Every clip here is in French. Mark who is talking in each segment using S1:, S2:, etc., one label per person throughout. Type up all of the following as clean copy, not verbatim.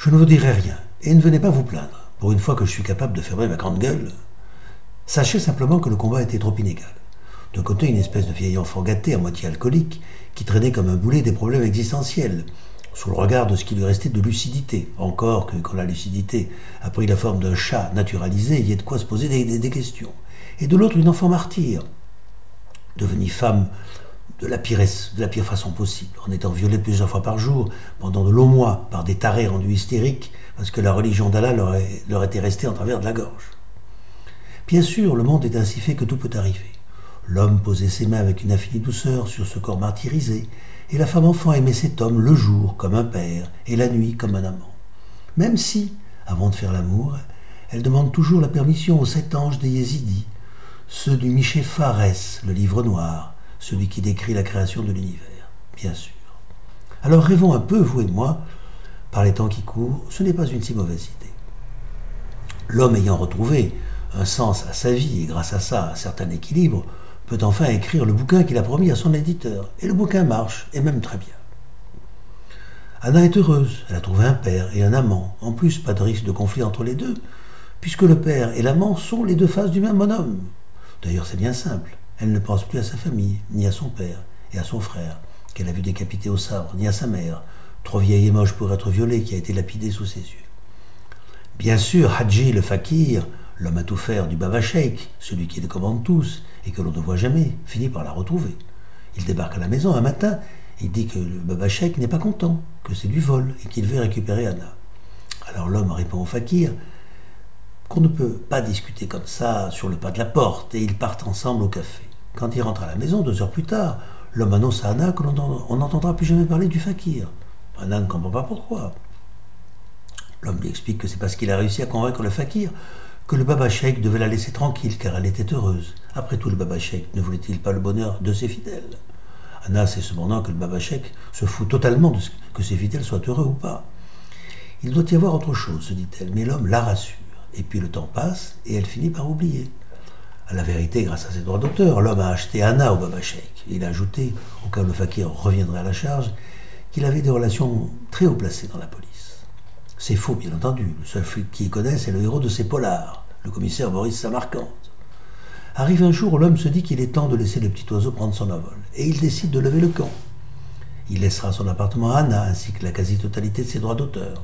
S1: Je ne vous dirai rien, et ne venez pas vous plaindre, pour une fois que je suis capable de fermer ma grande gueule. Sachez simplement que le combat était trop inégal. D'un côté, une espèce de vieil enfant gâté, à moitié alcoolique, qui traînait comme un boulet des problèmes existentiels, sous le regard de ce qui lui restait de lucidité. Encore que quand la lucidité a pris la forme d'un chat naturalisé, il y a de quoi se poser des questions. Et de l'autre, une enfant martyre, devenue femme de la pire façon possible, en étant violée plusieurs fois par jour, pendant de longs mois, par des tarés rendus hystériques, parce que la religion d'Allah leur était restée en travers de la gorge. Bien sûr, le monde est ainsi fait que tout peut arriver. L'homme posait ses mains avec une infinie douceur sur ce corps martyrisé, et la femme enfant aimait cet homme le jour comme un père, et la nuit comme un amant. Même si, avant de faire l'amour, elle demande toujours la permission aux 7 anges des Yézidis, ceux du Miché Pharès, le livre noir, celui qui décrit la création de l'univers, bien sûr. Alors rêvons un peu, vous et moi, par les temps qui courent, ce n'est pas une si mauvaise idée. L'homme ayant retrouvé un sens à sa vie, et grâce à ça un certain équilibre, peut enfin écrire le bouquin qu'il a promis à son éditeur. Et le bouquin marche, et même très bien. Anna est heureuse, elle a trouvé un père et un amant. En plus, pas de risque de conflit entre les deux, puisque le père et l'amant sont les deux faces du même bonhomme. D'ailleurs, c'est bien simple. Elle ne pense plus à sa famille, ni à son père, et à son frère, qu'elle a vu décapité au sabre, ni à sa mère, trop vieille et moche pour être violée, qui a été lapidée sous ses yeux. Bien sûr, Hadji, le fakir, l'homme à tout faire du Baba Sheikh, celui qui les commande tous, et que l'on ne voit jamais, finit par la retrouver. Il débarque à la maison un matin, et dit que le Baba Sheikh n'est pas content, que c'est du vol, et qu'il veut récupérer Anna. Alors l'homme répond au fakir qu'on ne peut pas discuter comme ça sur le pas de la porte, et ils partent ensemble au café. Quand il rentre à la maison, 2 heures plus tard, l'homme annonce à Anna que l'on n'entendra plus jamais parler du fakir. Anna ne comprend pas pourquoi. L'homme lui explique que c'est parce qu'il a réussi à convaincre le fakir que le Baba Sheikh devait la laisser tranquille, car elle était heureuse. Après tout, le Baba Sheikh ne voulait-il pas le bonheur de ses fidèles? Anna sait cependant que le Baba Sheikh se fout totalement de ce que ses fidèles soient heureux ou pas. Il doit y avoir autre chose, se dit-elle, mais l'homme la rassure. Et puis le temps passe, et elle finit par oublier. À la vérité, grâce à ses droits d'auteur, l'homme a acheté Anna au Baba Sheikh. Il a ajouté, au cas où le fakir reviendrait à la charge, qu'il avait des relations très haut placées dans la police. C'est faux, bien entendu. Le seul flic qui y connaît, c'est le héros de ses polars, le commissaire Maurice Samarcande. Arrive un jour où l'homme se dit qu'il est temps de laisser le petit oiseau prendre son envol, et il décide de lever le camp. Il laissera son appartement à Anna, ainsi que la quasi-totalité de ses droits d'auteur.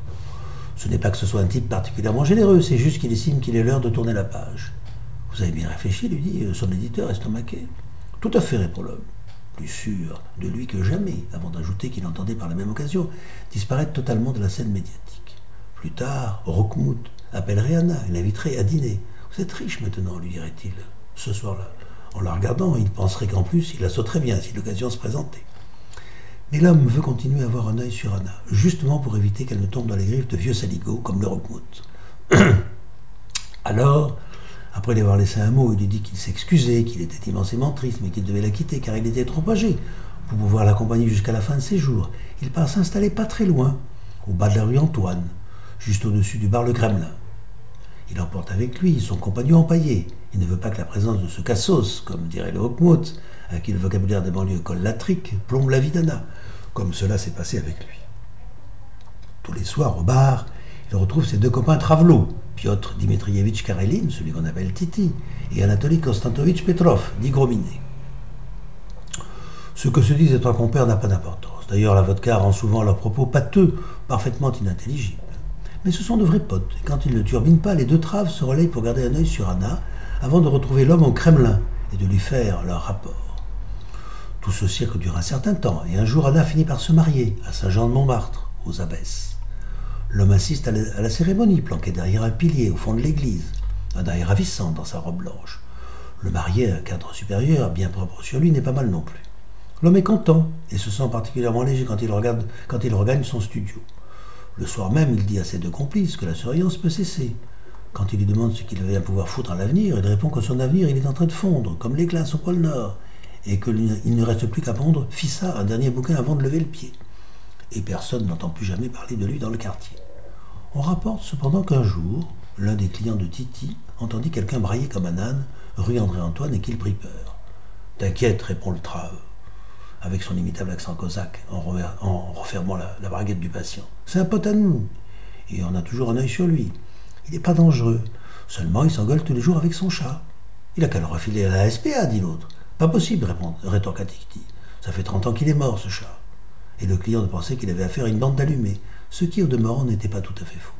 S1: Ce n'est pas que ce soit un type particulièrement généreux, c'est juste qu'il estime qu'il est l'heure de tourner la page. Vous avez bien réfléchi, lui dit son éditeur estomaqué. Tout à fait, répond l'homme, plus sûr de lui que jamais, avant d'ajouter qu'il entendait par la même occasion disparaître totalement de la scène médiatique. Plus tard, Roquemout appellerait Anna et l'inviterait à dîner. Vous êtes riche maintenant, lui dirait-il, ce soir-là. En la regardant, il penserait qu'en plus, il la sauterait bien si l'occasion se présentait. Mais l'homme veut continuer à avoir un œil sur Anna, justement pour éviter qu'elle ne tombe dans les griffes de vieux saligots comme le Roquemout. Alors, après lui avoir laissé un mot, il lui dit qu'il s'excusait, qu'il était immensément triste, mais qu'il devait la quitter car il était trop âgé pour pouvoir l'accompagner jusqu'à la fin de ses jours. Il part s'installer pas très loin, au bas de la rue Antoine, juste au-dessus du bar Le Kremlin. Il emporte avec lui son compagnon empaillé. Il ne veut pas que la présence de ce cassos, comme dirait le Roquemout, à qui le vocabulaire des banlieues colle la trique, plombe la vie d'Anna, comme cela s'est passé avec lui. Tous les soirs, au bar, il retrouve ses 2 copains travelots, Piotr Dimitrievitch Karelin, celui qu'on appelle Titi, et Anatoly Konstantovitch Petrov, dit Gros-Minet. Ce que se disent les 3 compères n'a pas d'importance. D'ailleurs, la vodka rend souvent leurs propos pâteux, parfaitement inintelligibles. Mais ce sont de vrais potes, et quand ils ne turbinent pas, les 2 traves se relayent pour garder un œil sur Anna, avant de retrouver l'homme au Kremlin, et de lui faire leur rapport. Tout ce cirque dure un certain temps, et un jour Anna finit par se marier, à Saint-Jean-de-Montmartre, aux Abbesses. L'homme assiste à la cérémonie, planqué derrière un pilier, au fond de l'église. Anna est ravissante dans sa robe blanche. Le marié, un cadre supérieur, bien propre sur lui, n'est pas mal non plus. L'homme est content, et se sent particulièrement léger quand il regagne son studio. Le soir même, il dit à ses 2 complices que la surveillance peut cesser. Quand il lui demande ce qu'il va bien pouvoir foutre à l'avenir, il répond que son avenir, il est en train de fondre, comme les glaces au pôle Nord, et qu'il ne reste plus qu'à pondre Fissa, un dernier bouquin avant de lever le pied. Et personne n'entend plus jamais parler de lui dans le quartier. On rapporte cependant qu'un jour, l'un des clients de Titi entendit quelqu'un brailler comme un âne, rue André-Antoine, et qu'il prit peur. « T'inquiète, répond le trave, avec son imitable accent cosaque, en refermant la braguette du patient. C'est un pote à nous. et on a toujours un œil sur lui. Il n'est pas dangereux. Seulement, il s'engueule tous les jours avec son chat. Il a qu'à le refiler à la SPA, dit l'autre. Pas possible, rétorqua Titi. Ça fait 30 ans qu'il est mort, ce chat. Et le client pensait qu'il avait affaire à une bande d'allumés, ce qui, au demeurant, n'était pas tout à fait faux.